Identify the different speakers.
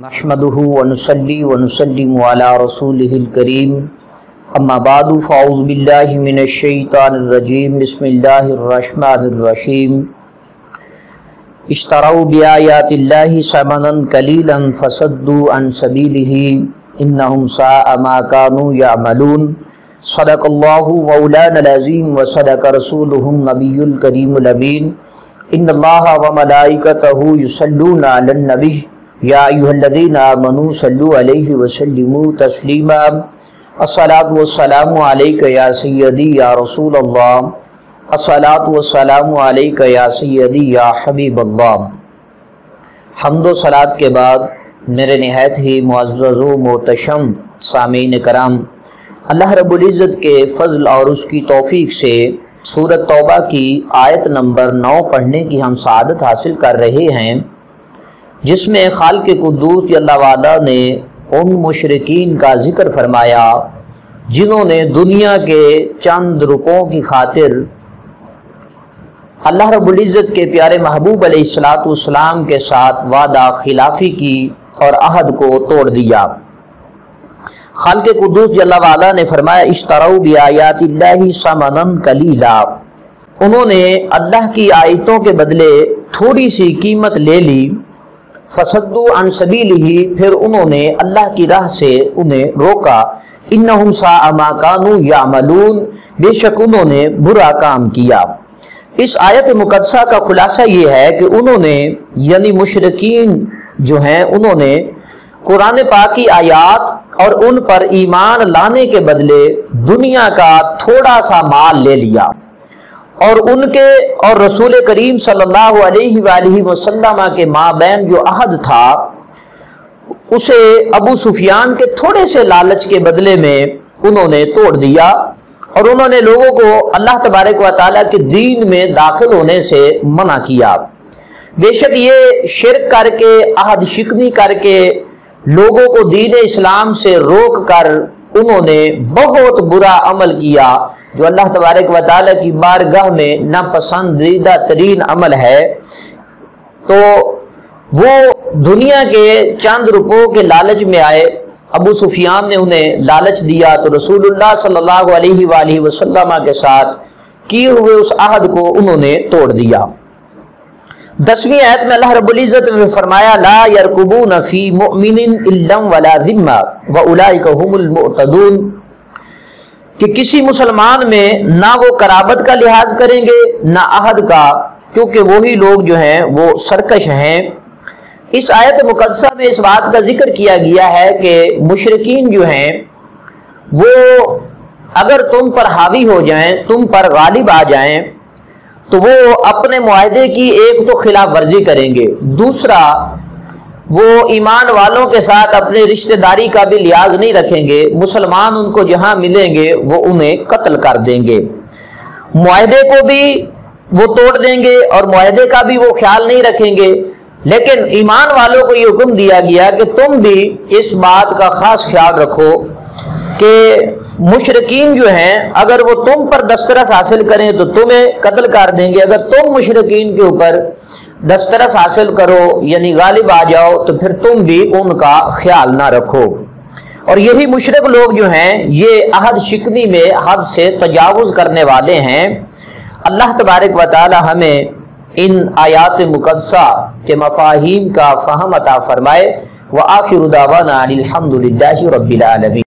Speaker 1: نحمده ونصلي ونسلم على رسوله الكريم اما بعد فاعوذ بالله من الشیطان الرجیم بسم اللہ الرحمن الرحیم اشتروا بآیات اللہ ثمنا قلیلا فصدوا عن سبیلہ انہم ساء ما كانوا يعملون صدق اللہ مولانا العظیم وصدق رسولہ النبی الکریم الامین ان اللہ وملائکتہ یصلون علی النبی یا ایھا الذین آمنوا صلوا علیہ وسلموا تسلیما الصلاۃ والسلام علیک یا سیدی یا رسول اللہ الصلاۃ والسلام علیک یا سیدی یا حبیب اللہ۔ حمد و صلاۃ کے بعد میرے نہایت ہی معزز و محتشم سامعین کرام، اللہ رب العزت کے فضل اور اس کی توفیق سے سورۃ توبہ کی آیت نمبر 9 پڑھنے کی ہم سعادت حاصل کر رہے ہیں، جس میں خالق قدوس جل وعلا نے ان مشرکین کا ذکر فرمایا جنہوں نے دنیا کے چند روپوں کی خاطر اللہ رب العزت کے پیارے محبوب علیہ السلام کے ساتھ وعدہ خلافی کی اور عہد کو توڑ دیا۔ خالق قدوس جل وعلا نے فرمایا اشتروا بآیات اللہ ثمنا قلیلا، انہوں نے اللہ کی آیتوں کے بدلے تھوڑی سی قیمت لے لی، فصدوا عن سبیلہ، پھر انہوں نے اللہ کی راہ سے انہیں روکا، انہم ساء ما كانوا يعملون، بے شک انہوں نے برا کام کیا۔ اس آیت مقدسہ کا خلاصہ یہ ہے کہ انہوں نے یعنی مشرکین جو ہیں انہوں نے قرآن پاک کی آیات اور ان پر ایمان لانے کے بدلے دنیا کا تھوڑا سا مال لے لیا، اور ان کے اور رسول کریم صلی اللہ علیہ وآلہ وسلم کے مابین جو عہد تھا اسے ابو سفیان کے تھوڑے سے لالچ کے بدلے میں انہوں نے توڑ دیا، اور انہوں نے لوگوں کو اللہ تبارک و تعالیٰ کے دین میں داخل ہونے سے منع کیا۔ بے شک یہ شرک کر کے عہد شکنی کر کے لوگوں کو دین اسلام سے روک کر انہوں نے بہت برا عمل کیا جو اللہ تبارک و تعالیٰ کی بارگاہ میں ناپسندیدہ ترین عمل ہے۔ تو وہ دنیا کے چند روپوں کے لالچ میں آئے، ابو سفیان نے انہیں لالچ دیا تو رسول اللہ صلی اللہ علیہ وآلہ وسلم کے ساتھ کیے ہوئے اس عہد کو انہوں نے توڑ دیا۔ 10ویں آیت میں اللہ رب العزت نے فرمایا لا یرقبون فی مؤمن الا ولا ذمہ واولئک هم المعتدون، کہ کسی مسلمان میں نہ وہ قرابت کا لحاظ کریں گے نہ عہد کا، کیونکہ وہی لوگ جو ہیں وہ سرکش ہیں۔ اس آیت مقدسہ میں اس بات کا ذکر کیا گیا ہے کہ مشرکین جو ہیں وہ اگر تم پر حاوی ہو جائیں، تم پر غالب آ جائیں، تو وہ اپنے معاہدے کی ایک تو خلاف ورزی کریں گے، دوسرا وہ ایمان والوں کے ساتھ اپنے رشتہ داری کا بھی لحاظ نہیں رکھیں گے، مسلمان ان کو جہاں ملیں گے وہ انہیں قتل کر دیں گے، معاہدے کو بھی وہ توڑ دیں گے اور معاہدے کا بھی وہ خیال نہیں رکھیں گے۔ لیکن ایمان والوں کو یہ حکم دیا گیا کہ تم بھی اس بات کا خاص خیال رکھو کہ مشرکین جو ہیں اگر وہ تم پر دسترس حاصل کریں تو تمہیں قتل کر دیں گے، اگر تم مشرکین کے اوپر دسترس حاصل کرو یعنی غالب آ جاؤ تو پھر تم بھی ان کا خیال نہ رکھو۔ اور یہی مشرک لوگ جو ہیں یہ عہد شکنی میں حد سے تجاوز کرنے والے ہیں۔ اللہ تبارک و تعالی ہمیں ان آیات مقدسہ کے مفاہیم کا فہم عطا فرمائے۔ وآخر دعوانا الحمد للہ رب العالمین۔